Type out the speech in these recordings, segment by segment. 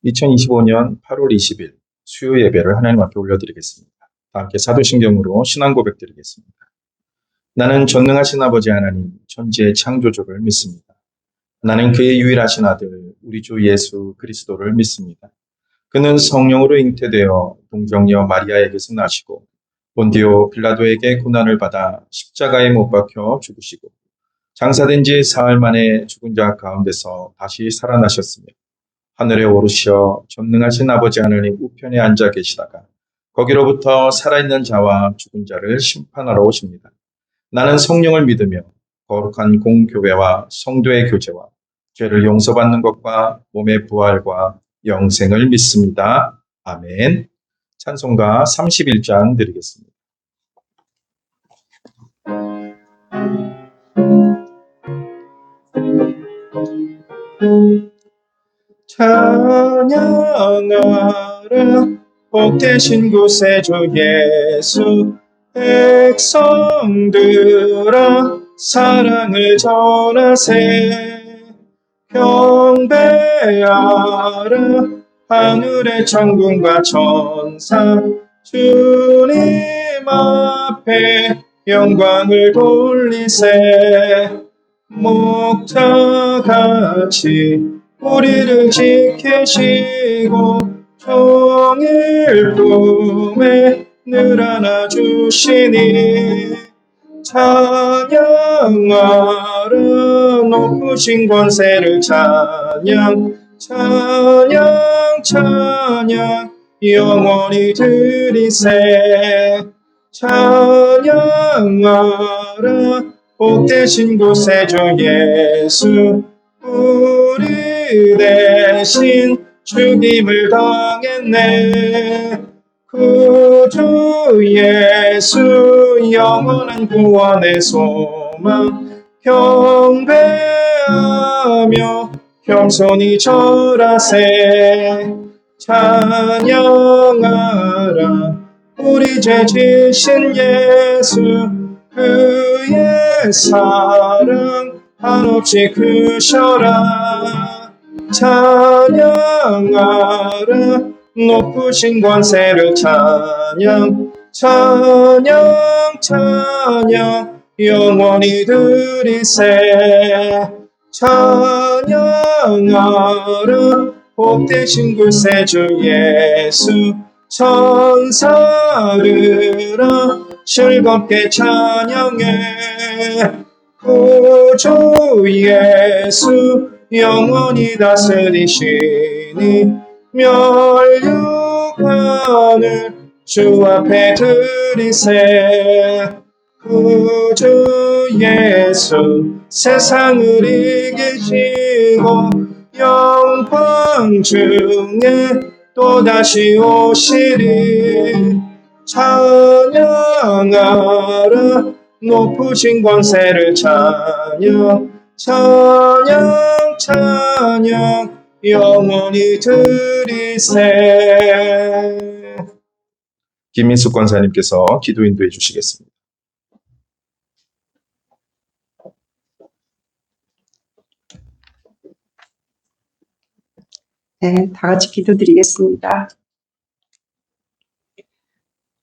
2025년 8월 20일 수요 예배를 하나님 앞에 올려드리겠습니다. 다 함께 사도신경으로 신앙 고백 드리겠습니다. 나는 전능하신 아버지 하나님 천지의 창조주를 믿습니다. 나는 그의 유일하신 아들 우리 주 예수 그리스도를 믿습니다. 그는 성령으로 잉태되어 동정녀 마리아에게서 나시고 본디오 빌라도에게 고난을 받아 십자가에 못 박혀 죽으시고 장사된 지 사흘 만에 죽은 자 가운데서 다시 살아나셨으며 하늘에 오르시어 전능하신 아버지 하나님 우편에 앉아 계시다가 거기로부터 살아있는 자와 죽은 자를 심판하러 오십니다. 나는 성령을 믿으며 거룩한 공교회와 성도의 교제와 죄를 용서받는 것과 몸의 부활과 영생을 믿습니다. 아멘. 찬송가 31장 드리겠습니다. 찬양하라 복되신 구세주 예수 백성들아 사랑을 전하세 경배하라 하늘의 천군과 천사 주님 앞에 영광을 돌리세 목자같이 우리를 지키시고 종일 품에 늘 안아주시니 찬양하라 높으신 권세를 찬양 찬양 찬양 영원히 드리세 찬양하라 복되신 구세주 예수 우리 대신 죽임을 당했네 구주 예수 영원한 구원의 소망 경배하며 겸손히 절하세 찬양하라 우리 죄 지신 예수 그의 사랑 한없이 크셔라 찬양하라 높으신 권세를 찬양 찬양 찬양 영원히 드리세 찬양하라 복되신 구세주 예수 천사들아 즐겁게 찬양해 구주 예수 영원히 다스리시니 멸류관을 주 앞에 드리세 구주 예수 세상을 이기시고 영광 중에 또다시 오시리 찬양하라 높으신 권세를 찬양 찬양 찬양 영원히 드리세. 김민숙 권사님께서 기도 인도해 주시겠습니다. 네, 다 같이 기도드리겠습니다.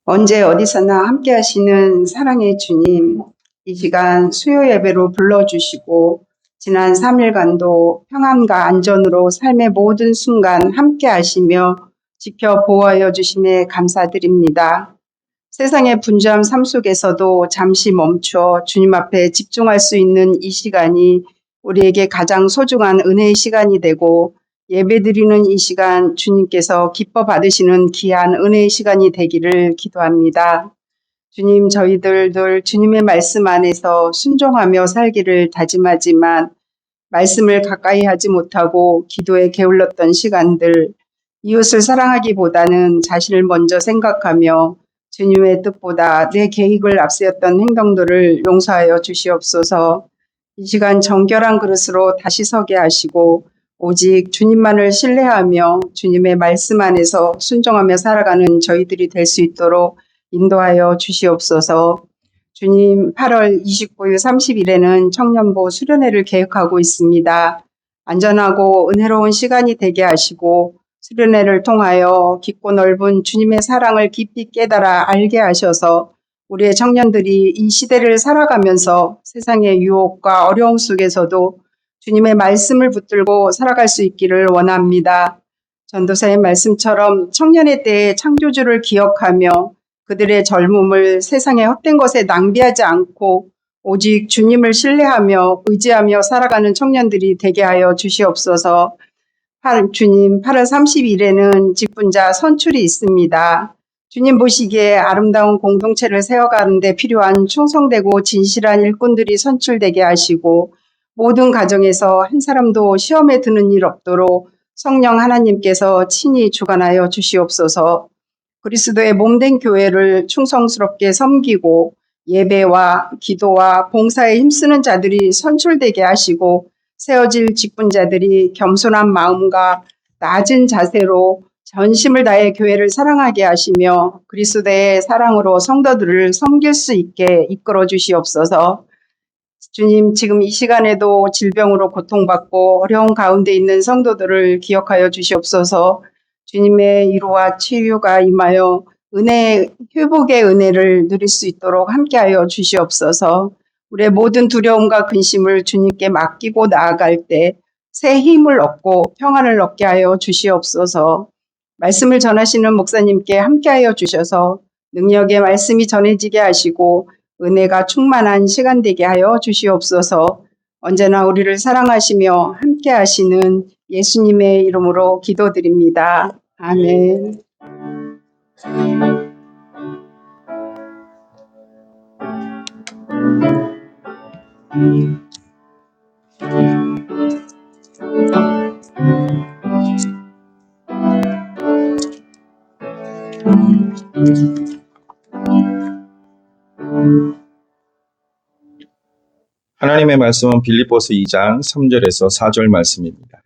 언제 어디서나 함께 하시는 사랑의 주님, 이 시간 수요 예배로 불러주시고 지난 3일간도 평안과 안전으로 삶의 모든 순간 함께 하시며 지켜 보호하여 주심에 감사드립니다. 세상의 분주한 삶 속에서도 잠시 멈춰 주님 앞에 집중할 수 있는 이 시간이 우리에게 가장 소중한 은혜의 시간이 되고 예배드리는 이 시간 주님께서 기뻐 받으시는 귀한 은혜의 시간이 되기를 기도합니다. 주님, 저희들 늘 주님의 말씀 안에서 순종하며 살기를 다짐하지만 말씀을 가까이 하지 못하고 기도에 게을렀던 시간들, 이웃을 사랑하기보다는 자신을 먼저 생각하며 주님의 뜻보다 내 계획을 앞세웠던 행동들을 용서하여 주시옵소서. 이 시간 정결한 그릇으로 다시 서게 하시고 오직 주님만을 신뢰하며 주님의 말씀 안에서 순종하며 살아가는 저희들이 될 수 있도록 인도하여 주시옵소서. 주님, 8월 29일 30일에는 청년부 수련회를 계획하고 있습니다. 안전하고 은혜로운 시간이 되게 하시고 수련회를 통하여 깊고 넓은 주님의 사랑을 깊이 깨달아 알게 하셔서 우리의 청년들이 이 시대를 살아가면서 세상의 유혹과 어려움 속에서도 주님의 말씀을 붙들고 살아갈 수 있기를 원합니다. 전도사의 말씀처럼 청년의 때의 창조주를 기억하며 그들의 젊음을 세상의 헛된 것에 낭비하지 않고 오직 주님을 신뢰하며 의지하며 살아가는 청년들이 되게 하여 주시옵소서. 주님, 8월 30일에는 직분자 선출이 있습니다. 주님 보시기에 아름다운 공동체를 세워가는 데 필요한 충성되고 진실한 일꾼들이 선출되게 하시고 모든 가정에서 한 사람도 시험에 드는 일 없도록 성령 하나님께서 친히 주관하여 주시옵소서. 그리스도의 몸된 교회를 충성스럽게 섬기고 예배와 기도와 봉사에 힘쓰는 자들이 선출되게 하시고 세워질 직분자들이 겸손한 마음과 낮은 자세로 전심을 다해 교회를 사랑하게 하시며 그리스도의 사랑으로 성도들을 섬길 수 있게 이끌어 주시옵소서. 주님, 지금 이 시간에도 질병으로 고통받고 어려운 가운데 있는 성도들을 기억하여 주시옵소서. 주님의 위로와 치유가 임하여 회복의 은혜를 누릴 수 있도록 함께하여 주시옵소서. 우리의 모든 두려움과 근심을 주님께 맡기고 나아갈 때 새 힘을 얻고 평안을 얻게 하여 주시옵소서. 말씀을 전하시는 목사님께 함께하여 주셔서 능력의 말씀이 전해지게 하시고 은혜가 충만한 시간 되게 하여 주시옵소서. 언제나 우리를 사랑하시며 함께하시는 예수님의 이름으로 기도드립니다. 아멘. 하나님의 말씀은 빌립보서 2장 3절에서 4절 말씀입니다.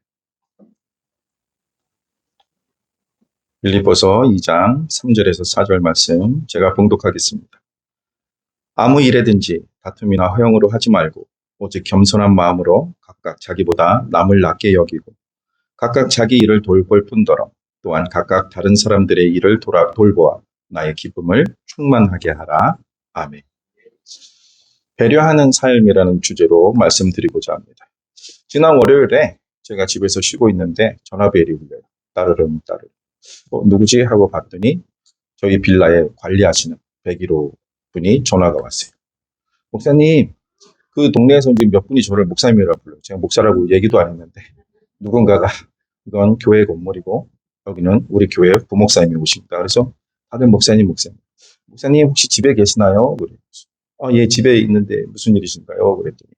빌립보서 2장 3절에서 4절 말씀 제가 봉독하겠습니다. 아무 일에든지 다툼이나 허영으로 하지 말고 오직 겸손한 마음으로 각각 자기보다 남을 낮게 여기고 각각 자기 일을 돌볼 뿐더러 또한 각각 다른 사람들의 일을 돌보아 나의 기쁨을 충만하게 하라. 아멘. 배려하는 삶이라는 주제로 말씀드리고자 합니다. 지난 월요일에 제가 집에서 쉬고 있는데 전화벨이 울려요. 따르릉 따르릉. 누구지? 하고 봤더니 저희 빌라에 관리하시는 101호 분이 전화가 왔어요. 목사님, 그 동네에서 지금 몇 분이 저를 목사님이라고 불러요. 제가 목사라고 얘기도 안 했는데 누군가가 이건 교회 건물이고 여기는 우리 교회 부목사님이 오십니다. 그래서 다들 목사님 혹시 집에 계시나요? 그래요. 예, 집에 있는데 무슨 일이신가요? 그랬더니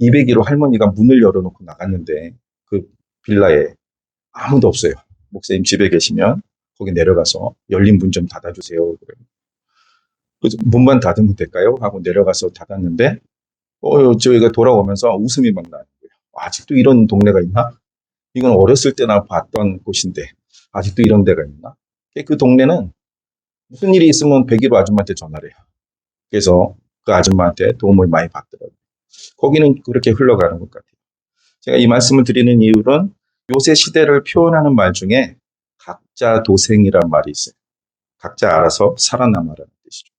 201호 할머니가 문을 열어놓고 나갔는데 그 빌라에 아무도 없어요. 목사님 집에 계시면 거기 내려가서 열린 문 좀 닫아주세요. 그래요. 그래서 문만 닫으면 될까요? 하고 내려가서 닫았는데 저희가 돌아오면서 웃음이 막 나는 거예요. 아직도 이런 동네가 있나? 이건 어렸을 때나 봤던 곳인데 아직도 이런 데가 있나? 그 동네는 무슨 일이 있으면 101호 아줌마한테 전화를 해요. 그래서 그 아줌마한테 도움을 많이 받더라고요. 거기는 그렇게 흘러가는 것 같아요. 제가 이 말씀을 드리는 이유는 요새 시대를 표현하는 말 중에 각자 도생이란 말이 있어요. 각자 알아서 살아남아라는 뜻이죠.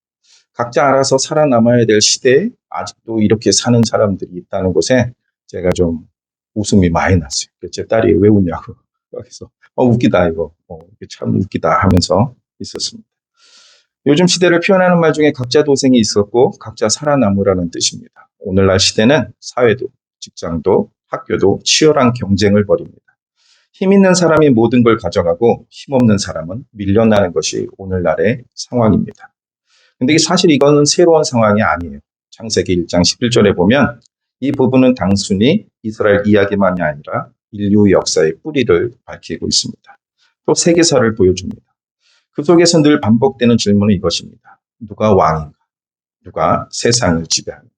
각자 알아서 살아남아야 될 시대에 아직도 이렇게 사는 사람들이 있다는 것에 제가 좀 웃음이 많이 났어요. 제 딸이 왜 웃냐고. 그래서 웃기다 이거. 참 웃기다 하면서 있었습니다. 요즘 시대를 표현하는 말 중에 각자 도생이 있었고 각자 살아남으라는 뜻입니다. 오늘날 시대는 사회도 직장도 학교도 치열한 경쟁을 벌입니다. 힘 있는 사람이 모든 걸 가져가고 힘없는 사람은 밀려나는 것이 오늘날의 상황입니다. 근데 사실 이거는 새로운 상황이 아니에요. 창세기 1장 11절에 보면 이 부분은 단순히 이스라엘 이야기만이 아니라 인류 역사의 뿌리를 밝히고 있습니다. 또 세계사를 보여줍니다. 그 속에서 늘 반복되는 질문은 이것입니다. 누가 왕인가? 누가 세상을 지배하는가?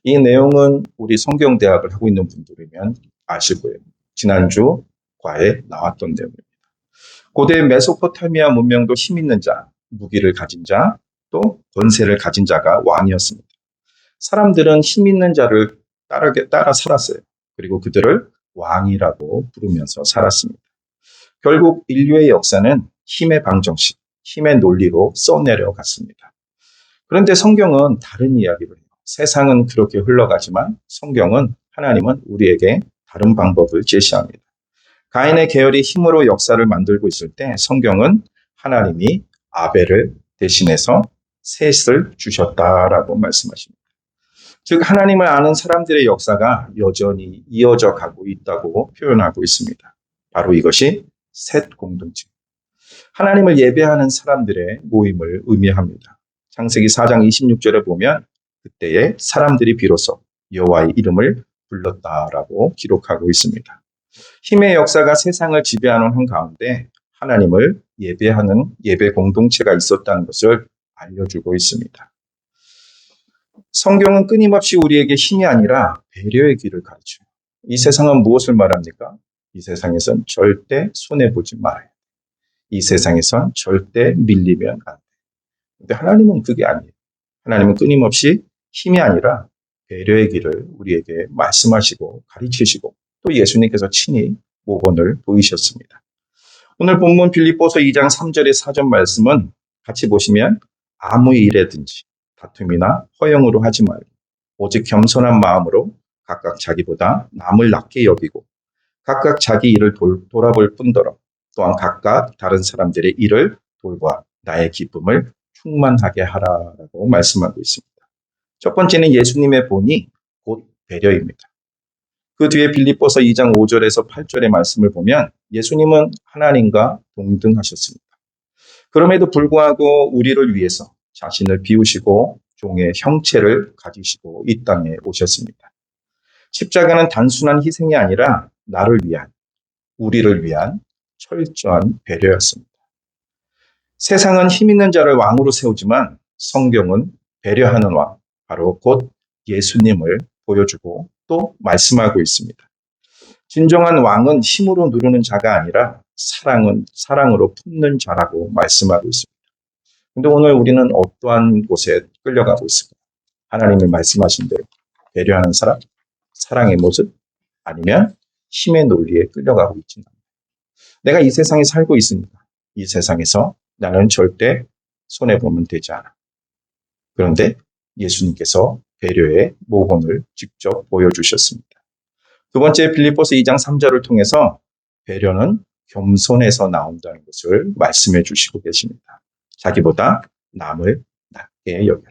이 내용은 우리 성경대학을 하고 있는 분들이면 아실 거예요. 지난주 과에 나왔던 내용입니다. 고대 메소포타미아 문명도 힘 있는 자, 무기를 가진 자, 또 권세를 가진 자가 왕이었습니다. 사람들은 힘 있는 자를 따라 살았어요. 그리고 그들을 왕이라고 부르면서 살았습니다. 결국 인류의 역사는 힘의 방정식, 힘의 논리로 써내려갔습니다. 그런데 성경은 다른 이야기를 해요. 세상은 그렇게 흘러가지만 하나님은 우리에게 다른 방법을 제시합니다. 가인의 계열이 힘으로 역사를 만들고 있을 때 성경은 하나님이 아벨을 대신해서 셋을 주셨다라고 말씀하십니다. 즉 하나님을 아는 사람들의 역사가 여전히 이어져 가고 있다고 표현하고 있습니다. 바로 이것이 셋 공동체. 하나님을 예배하는 사람들의 모임을 의미합니다. 창세기 4장 26절에 보면 그때에 사람들이 비로소 여호와의 이름을 불렀다라고 기록하고 있습니다. 힘의 역사가 세상을 지배하는 한가운데 하나님을 예배하는 예배 공동체가 있었다는 것을 알려주고 있습니다. 성경은 끊임없이 우리에게 힘이 아니라 배려의 길을 가르쳐요. 이 세상은 무엇을 말합니까? 이 세상에선 절대 손해보지 말아요. 이 세상에선 절대 밀리면 안 돼. 근데 하나님은 그게 아니에요. 하나님은 끊임없이 힘이 아니라 배려의 길을 우리에게 말씀하시고 가르치시고 또 예수님께서 친히 모범을 보이셨습니다. 오늘 본문 빌립보서 2장 3절의 사전 말씀은 같이 보시면 아무 일에든지 다툼이나 허영으로 하지 말고 오직 겸손한 마음으로 각각 자기보다 남을 낮게 여기고 각각 자기 일을 돌아볼 뿐더러 또한 각각 다른 사람들의 일을 돌봐 나의 기쁨을 충만하게 하라라고 말씀하고 있습니다. 첫 번째는 예수님의 본이 곧 배려입니다. 그 뒤에 빌립보서 2장 5절에서 8절의 말씀을 보면 예수님은 하나님과 동등하셨습니다. 그럼에도 불구하고 우리를 위해서 자신을 비우시고 종의 형체를 가지시고 이 땅에 오셨습니다. 십자가는 단순한 희생이 아니라 나를 위한, 우리를 위한 철저한 배려였습니다. 세상은 힘 있는 자를 왕으로 세우지만 성경은 배려하는 왕, 바로 곧 예수님을 보여주고 또 말씀하고 있습니다. 진정한 왕은 힘으로 누르는 자가 아니라 사랑으로 품는 자라고 말씀하고 있습니다. 그런데 오늘 우리는 어떠한 곳에 끌려가고 있습니까? 하나님이 말씀하신 대로 배려하는 사람, 사랑의 모습, 아니면 힘의 논리에 끌려가고 있지는 않습니다. 내가 이 세상에 살고 있으니까 이 세상에서 나는 절대 손해보면 되지 않아. 그런데 예수님께서 배려의 모범을 직접 보여주셨습니다. 두 번째 빌립보서 2장 3절을 통해서 배려는 겸손에서 나온다는 것을 말씀해 주시고 계십니다. 자기보다 남을 낮게 여겨라.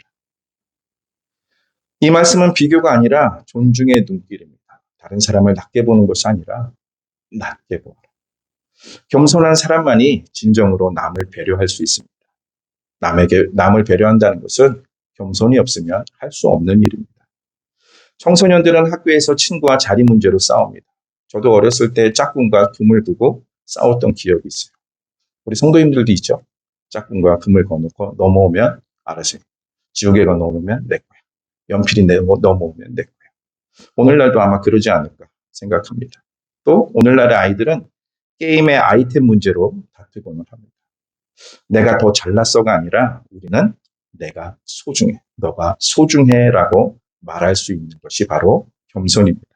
이 말씀은 비교가 아니라 존중의 눈길입니다. 다른 사람을 낮게 보는 것이 아니라 낮게 보라. 겸손한 사람만이 진정으로 남을 배려할 수 있습니다. 남을 배려한다는 것은 겸손이 없으면 할 수 없는 일입니다. 청소년들은 학교에서 친구와 자리 문제로 싸웁니다. 저도 어렸을 때 짝꿍과 금을 두고 싸웠던 기억이 있어요. 우리 성도님들도 있죠? 짝꿍과 금을 거놓고 넘어오면 알아서 지우개가 넘어오면 내 거야. 연필이 넘어오면 내 거야. 오늘날도 아마 그러지 않을까 생각합니다. 또 오늘날의 아이들은 게임의 아이템 문제로 다투곤 합니다. 내가 더 잘났어가 아니라 우리는 내가 소중해, 너가 소중해라고 말할 수 있는 것이 바로 겸손입니다.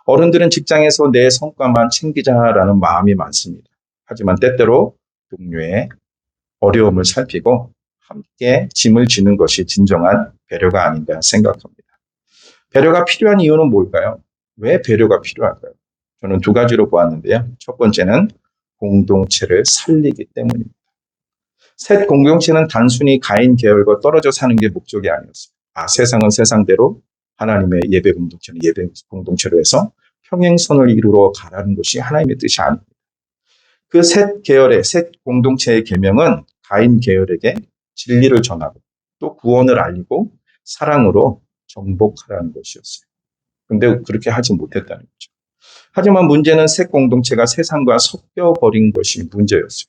어른들은 직장에서 내 성과만 챙기자라는 마음이 많습니다. 하지만 때때로 동료의 어려움을 살피고 함께 짐을 지는 것이 진정한 배려가 아닌가 생각합니다. 배려가 필요한 이유는 뭘까요? 왜 배려가 필요할까요? 저는 두 가지로 보았는데요. 첫 번째는 공동체를 살리기 때문입니다. 셋 공동체는 단순히 가인 계열과 떨어져 사는 게 목적이 아니었습니다. 세상은 세상대로 하나님의 예배 공동체는 예배 공동체로 해서 평행선을 이루러 가라는 것이 하나님의 뜻이 아닙니다. 그 셋 공동체의 계명은 가인 계열에게 진리를 전하고 또 구원을 알리고 사랑으로 정복하라는 것이었어요. 그런데 그렇게 하지 못했다는 거죠. 하지만 문제는 셋 공동체가 세상과 섞여버린 것이 문제였어요.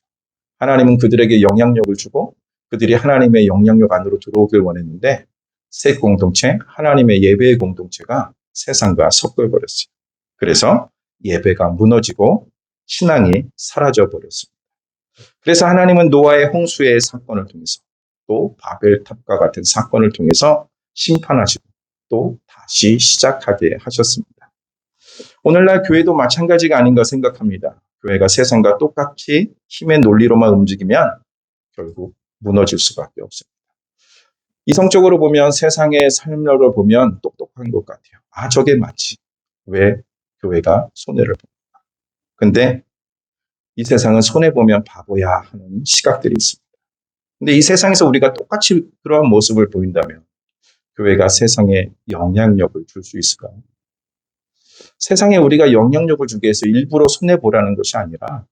하나님은 그들에게 영향력을 주고 그들이 하나님의 영향력 안으로 들어오길 원했는데 셋 공동체, 하나님의 예배의 공동체가 세상과 섞여버렸어요. 그래서 예배가 무너지고 신앙이 사라져버렸습니다. 그래서 하나님은 노아의 홍수의 사건을 통해서 또 바벨탑과 같은 사건을 통해서 심판하시고 또 다시 시작하게 하셨습니다. 오늘날 교회도 마찬가지가 아닌가 생각합니다. 교회가 세상과 똑같이 힘의 논리로만 움직이면 결국 무너질 수밖에 없습니다. 이성적으로 보면 세상의 삶으로 보면 똑똑한 것 같아요. 아, 저게 맞지. 왜 교회가 손해를 봅니까? 근데 이 세상은 손해보면 바보야 하는 시각들이 있습니다. 근데 이 세상에서 우리가 똑같이 그러한 모습을 보인다면 교회가 세상에 영향력을 줄 수 있을까요? 세상에 우리가 영향력을 주기 위해서 일부러 손해보라는 것이 아니라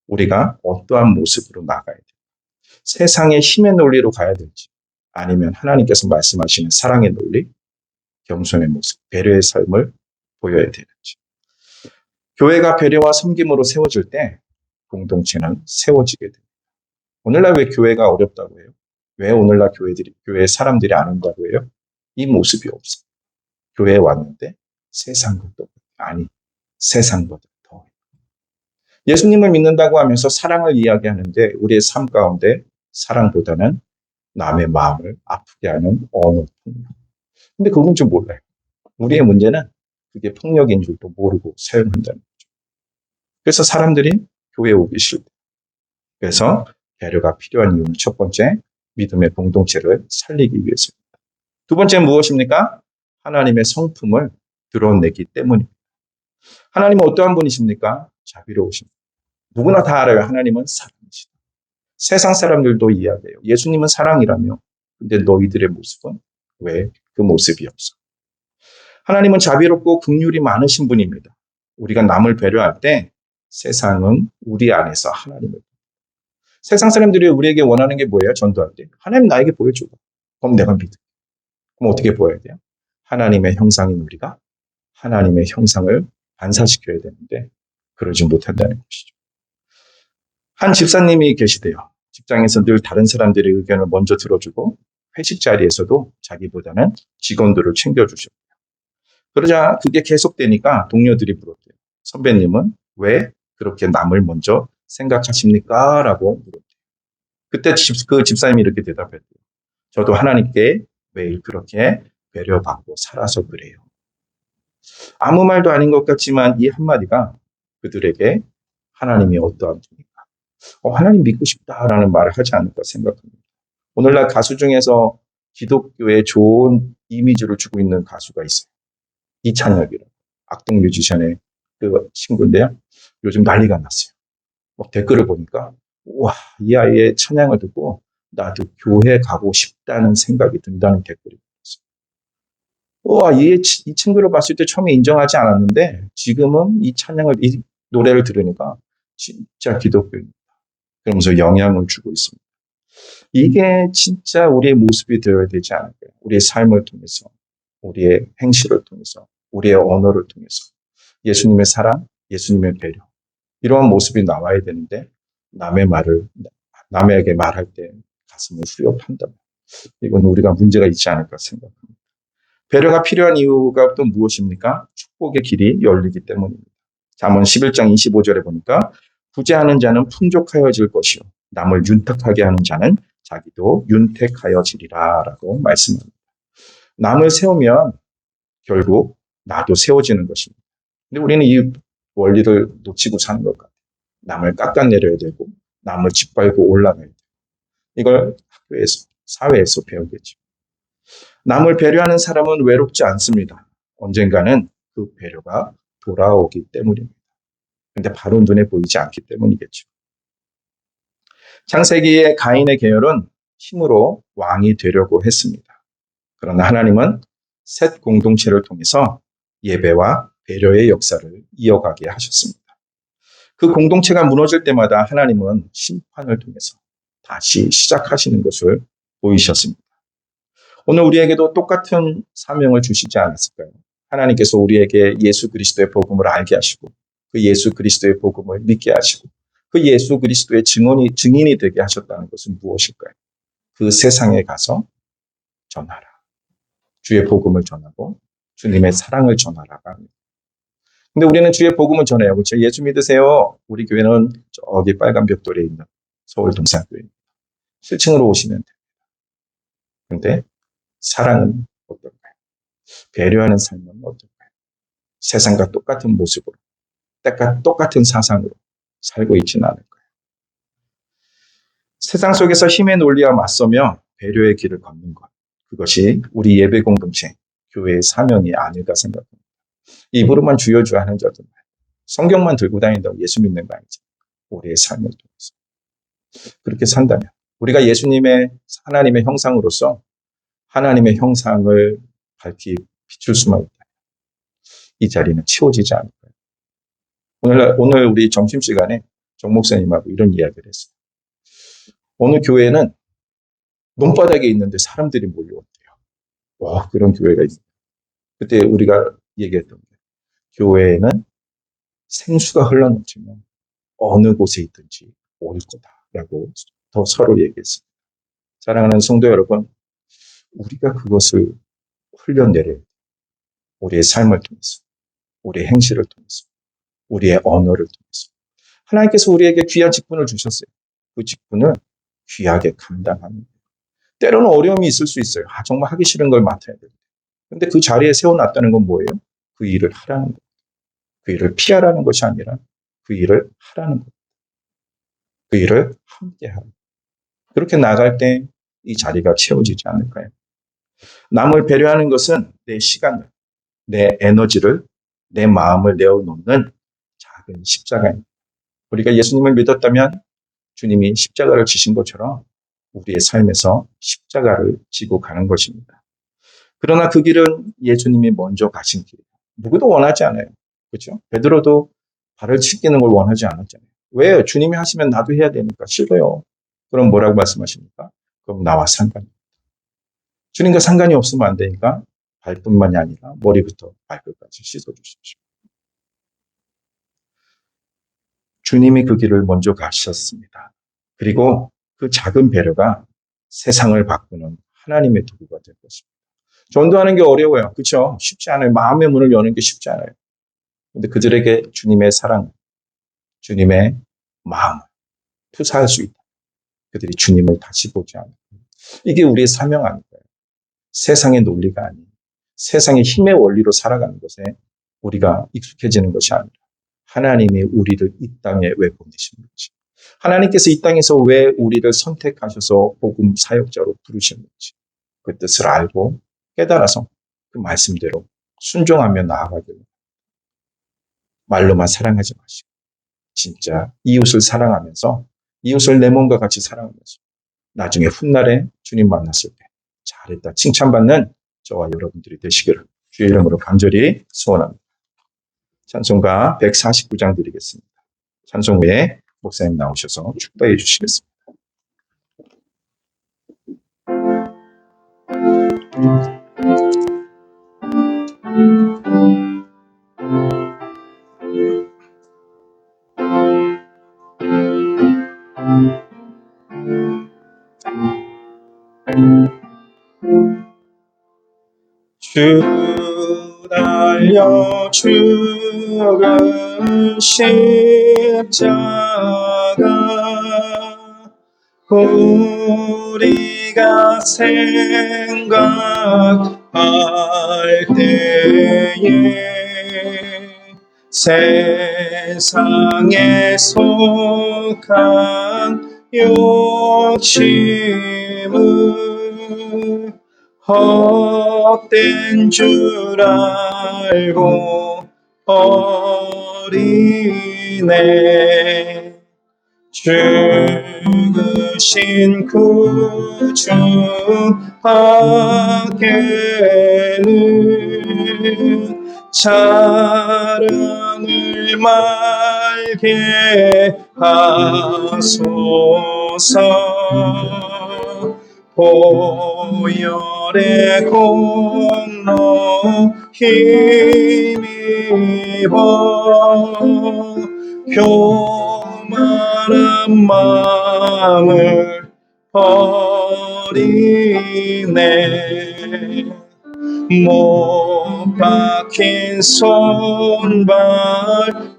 우리가 어떠한 모습으로 나가야 돼요. 세상의 힘의 논리로 가야 될지 아니면 하나님께서 말씀하시는 사랑의 논리, 겸손의 모습, 배려의 삶을 보여야 되는지. 교회가 배려와 섬김으로 세워질 때 공동체는 세워지게 됩니다. 오늘날 왜 교회가 어렵다고 해요? 왜 오늘날 교회 사람들이 안 온다고 해요? 이 모습이 없어요. 교회에 왔는데 세상과 똑같아요. 아니, 세상보다 더. 예수님을 믿는다고 하면서 사랑을 이야기하는데 우리의 삶 가운데 사랑보다는 남의 마음을 아프게 하는 언어 폭력. 근데 그건 좀 몰라요. 우리의 문제는 그게 폭력인 줄도 모르고 사용한다는 거죠. 그래서 사람들이 교회에 오기 싫대. 그래서 배려가 필요한 이유는 첫 번째, 믿음의 공동체를 살리기 위해서입니다. 두 번째는 무엇입니까? 하나님의 성품을 드러내기 때문입니다. 하나님은 어떠한 분이십니까? 자비로우십니다. 누구나 다 알아요. 하나님은 사랑이시다. 세상 사람들도 이야기해요. 예수님은 사랑이라며. 근데 너희들의 모습은 왜 그 모습이 없어? 하나님은 자비롭고 긍휼이 많으신 분입니다. 우리가 남을 배려할 때 세상은 우리 안에서 하나님을. 세상 사람들이 우리에게 원하는 게 뭐예요? 전도할 때. 하나님 나에게 보여줘. 그럼 내가 믿어. 그럼 어떻게 보여야 돼요? 하나님의 형상인 우리가 하나님의 형상을 반사시켜야 되는데 그러지 못한다는 것이죠. 한 집사님이 계시대요. 직장에서 늘 다른 사람들의 의견을 먼저 들어주고 회식 자리에서도 자기보다는 직원들을 챙겨주셨대요. 그러자 그게 계속되니까 동료들이 물었대요. 선배님은 왜 그렇게 남을 먼저 생각하십니까? 라고 물었대요. 그때 그 집사님이 이렇게 대답했대요. 저도 하나님께 매일 그렇게 배려받고 살아서 그래요. 아무 말도 아닌 것 같지만 이 한마디가 그들에게 하나님이 어떠한 분인가, 하나님 믿고 싶다라는 말을 하지 않을까 생각합니다. 오늘날 가수 중에서 기독교에 좋은 이미지를 주고 있는 가수가 있어요. 이찬혁이라고. 악동 뮤지션의 그 친구인데요. 요즘 난리가 났어요. 막 댓글을 보니까 우와, 이 아이의 찬양을 듣고 나도 교회 가고 싶다는 생각이 든다는 댓글이 있어요. 우와, 이 친구를 봤을 때 처음에 인정하지 않았는데 지금은 이 노래를 들으니까 진짜 기독교입니다. 그러면서 영향을 주고 있습니다. 이게 진짜 우리의 모습이 되어야 되지 않을까요? 우리의 삶을 통해서, 우리의 행실을 통해서, 우리의 언어를 통해서 예수님의 사랑, 예수님의 배려, 이러한 모습이 나와야 되는데 남에게 말할 때 가슴을 후려판다. 이건 우리가 문제가 있지 않을까 생각합니다. 배려가 필요한 이유가 또 무엇입니까? 축복의 길이 열리기 때문입니다. 잠언 11장 25절에 보니까 구제하는 자는 풍족하여질 것이요 남을 윤택하게 하는 자는 자기도 윤택하여지리라 라고 말씀합니다. 남을 세우면 결국 나도 세워지는 것입니다. 근데 우리는 이 원리를 놓치고 사는 것 같아요. 남을 깎아내려야 되고 남을 짓밟고 올라가야 돼요. 이걸 학교에서, 사회에서 배우겠죠. 남을 배려하는 사람은 외롭지 않습니다. 언젠가는 그 배려가 돌아오기 때문입니다. 근데 바로 눈에 보이지 않기 때문이겠죠. 창세기의 가인의 계열은 힘으로 왕이 되려고 했습니다. 그러나 하나님은 셋 공동체를 통해서 예배와 배려의 역사를 이어가게 하셨습니다. 그 공동체가 무너질 때마다 하나님은 심판을 통해서 다시 시작하시는 것을 보이셨습니다. 오늘 우리에게도 똑같은 사명을 주시지 않았을까요? 하나님께서 우리에게 예수 그리스도의 복음을 알게 하시고 그 예수 그리스도의 복음을 믿게 하시고 그 예수 그리스도의 증인이 되게 하셨다는 것은 무엇일까요? 그 세상에 가서 전하라. 주의 복음을 전하고 주님의 사랑을 전하라가 합니다. 근데 우리는 주의 복음을 전해요. 그렇죠? 예수 믿으세요. 우리 교회는 저기 빨간 벽돌에 있는 서울 동산교회입니다. 7층으로 오시면 됩니다. 근데 사랑은 어떨까요? 배려하는 삶은 어떨까요? 세상과 똑같은 모습으로, 똑같은 사상으로 살고 있지는 않을 거예요. 세상 속에서 힘의 논리와 맞서며 배려의 길을 걷는 것. 그것이 우리 예배 공동체, 교회의 사명이 아닐까 생각합니다. 입으로만 주여 주여 하는 자들, 성경만 들고 다닌다고 예수 믿는 거 아니죠. 우리의 삶을 통해서. 그렇게 산다면 우리가 하나님의 형상으로서 하나님의 형상을 밝히 비출 수만 있다. 이 자리는 치워지지 않을 거예요. 오늘 우리 점심시간에 정 목사님하고 이런 이야기를 했어요. 어느 교회는 논바닥에 있는데 사람들이 몰려온대요. 그런 교회가 있어요. 그때 우리가 얘기했던 게 교회에는 생수가 흘러넘치면 어느 곳에 있든지 올 거다라고 더 서로 얘기했습니다. 사랑하는 성도 여러분, 우리가 그것을 흘려내려야 돼요. 우리의 삶을 통해서, 우리의 행실을 통해서, 우리의 언어를 통해서. 하나님께서 우리에게 귀한 직분을 주셨어요. 그 직분을 귀하게 감당하는 거예요. 때로는 어려움이 있을 수 있어요. 정말 하기 싫은 걸 맡아야 돼요. 근데 그 자리에 세워놨다는 건 뭐예요? 그 일을 하라는 거예요. 그 일을 피하라는 것이 아니라 그 일을 하라는 거예요. 그 일을 함께 하라. 그렇게 나갈 때 이 자리가 채워지지 않을까요? 남을 배려하는 것은 내 시간을, 내 에너지를, 내 마음을 내어놓는 작은 십자가입니다. 우리가 예수님을 믿었다면 주님이 십자가를 지신 것처럼 우리의 삶에서 십자가를 지고 가는 것입니다. 그러나 그 길은 예수님이 먼저 가신 길이에요. 누구도 원하지 않아요. 그렇죠? 베드로도 발을 씻기는 걸 원하지 않았잖아요. 왜요? 주님이 하시면 나도 해야 되니까 싫어요. 그럼 뭐라고 말씀하십니까? 그럼 나와 상관이 없다. 주님과 상관이 없으면 안 되니까 발뿐만이 아니라 머리부터 발끝까지 씻어주십시오. 주님이 그 길을 먼저 가셨습니다. 그리고 그 작은 배려가 세상을 바꾸는 하나님의 도구가 될 것입니다. 전도하는 게 어려워요. 그렇죠? 쉽지 않아요. 마음의 문을 여는 게 쉽지 않아요. 근데 그들에게 주님의 사랑, 주님의 마음을 투사할 수 있다. 그들이 주님을 다시 보지 않아요. 이게 우리의 사명 아닐까요? 세상의 논리가 아닌 세상의 힘의 원리로 살아가는 것에 우리가 익숙해지는 것이 아니라 하나님이 우리를 이 땅에 왜 보내시는지, 하나님께서 이 땅에서 왜 우리를 선택하셔서 복음 사역자로 부르셨는지 그 뜻을 알고 깨달아서 그 말씀대로 순종하며 나아가기를. 말로만 사랑하지 마시고 진짜 이웃을 사랑하면서 이웃을 내 몸과 같이 사랑하면서 나중에 훗날에 주님 만났을 때 잘했다 칭찬받는 저와 여러분들이 되시기를 주의 이름으로 간절히 소원합니다. 찬송가 149장 드리겠습니다. 찬송 후에 목사님 나오셔서 축도해 주시겠습니다. 주 달려 죽은 십자가 우리가 생각할 때에 세상에 속한 욕심을 헛된 줄 알고 어리네 죽으신 구주 밖에는 자랑을 말게 하소서 보혈의 공로 힘입어 교만한 마음을 버리네 못 박힌 손발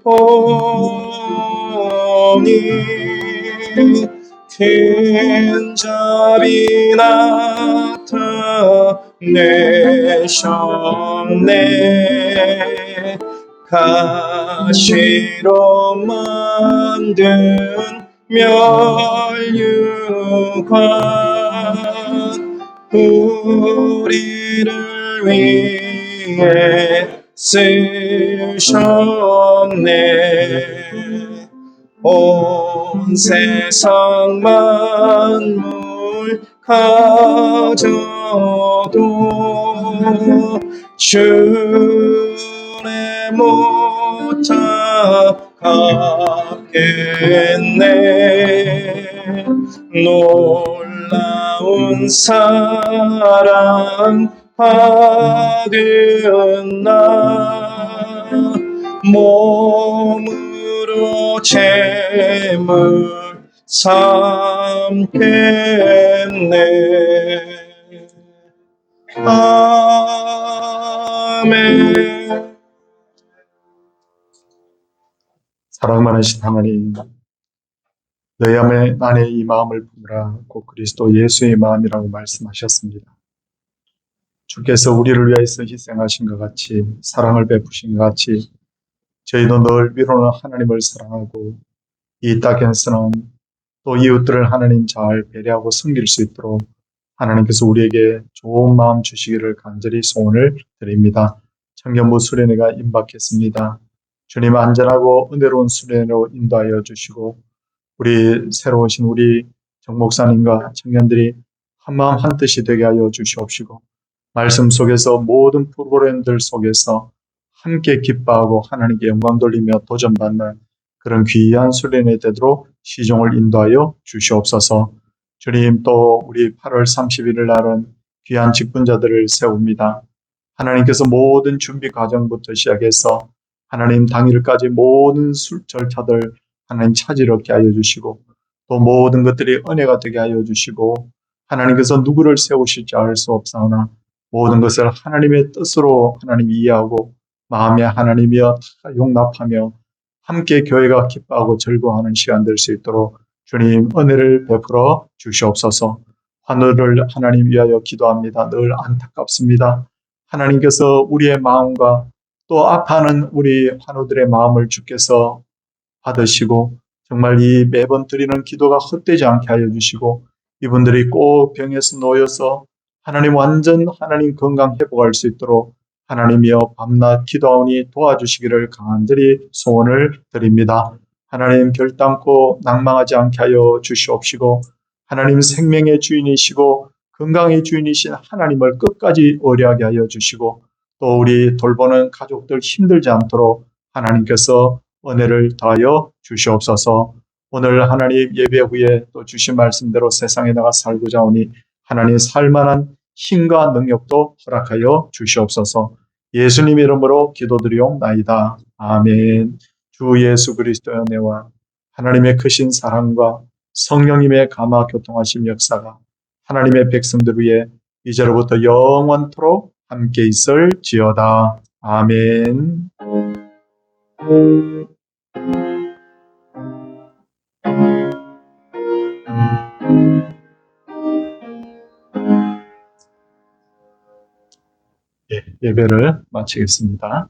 보니 큰 잡이 나타내셨네 가시로 만든 멸류관 우리를 위해 쓰셨네. 온 세상 만물 가져도 주의 못하 갚겠네. 놀라운 사랑 받은 나 몸으로 재물 삼겠네. 아멘. 사랑 많으신 하나님, 너희 안에 이 마음을 품으라 곧 그리스도 예수의 마음이라고 말씀하셨습니다. 주께서 우리를 위해서 희생하신 것 같이 사랑을 베푸신 것 같이 저희도 늘 위로는 하나님을 사랑하고 이 땅에서는 또 이웃들을 하나님 잘 배려하고 섬길 수 있도록 하나님께서 우리에게 좋은 마음 주시기를 간절히 소원을 드립니다. 청년부 수련회가 임박했습니다. 주님 안전하고 은혜로운 수련회로 인도하여 주시고 우리 새로 오신 우리 정 목사님과 청년들이 한마음 한뜻이 되게 하여 주시옵시고 말씀 속에서 모든 프로그램들 속에서 함께 기뻐하고 하나님께 영광 돌리며 도전받는 그런 귀한 수련회 되도록 시종을 인도하여 주시옵소서. 주님, 또 우리 8월 31일 날은 귀한 직분자들을 세웁니다. 하나님께서 모든 준비 과정부터 시작해서 하나님 당일까지 모든 절차들 하나님 차지롭게 하여 주시고 또 모든 것들이 은혜가 되게 하여 주시고 하나님께서 누구를 세우실지 알 수 없사오나 모든 것을 하나님의 뜻으로 하나님 이해하고 마음에 하나님이여 다 용납하며 함께 교회가 기뻐하고 즐거워하는 시간 될 수 있도록 주님 은혜를 베풀어 주시옵소서. 환우를 하나님 위하여 기도합니다. 늘 안타깝습니다. 하나님께서 우리의 마음과 또 아파하는 우리 환우들의 마음을 주께서 받으시고 정말 이 매번 드리는 기도가 헛되지 않게 하여 주시고 이분들이 꼭 병에서 놓여서 하나님 완전 하나님 건강 회복할 수 있도록 하나님이여 밤낮 기도하오니 도와주시기를 간절히 소원을 드립니다. 하나님 결단코 낭망하지 않게 하여 주시옵시고 하나님 생명의 주인이시고 건강의 주인이신 하나님을 끝까지 의뢰하게 하여 주시고 또 우리 돌보는 가족들 힘들지 않도록 하나님께서 은혜를 더하여 주시옵소서. 오늘 하나님 예배 후에 또 주신 말씀대로 세상에 나가 살고자 하오니 하나님 살만한 힘과 능력도 허락하여 주시옵소서. 예수님 이름으로 기도드리옵나이다. 아멘. 주 예수 그리스도의 은혜와 하나님의 크신 사랑과 성령님의 감화 교통하심 역사가 하나님의 백성들 위해 이제로부터 영원토록 함께 있을지어다. 아멘. 예배를 마치겠습니다.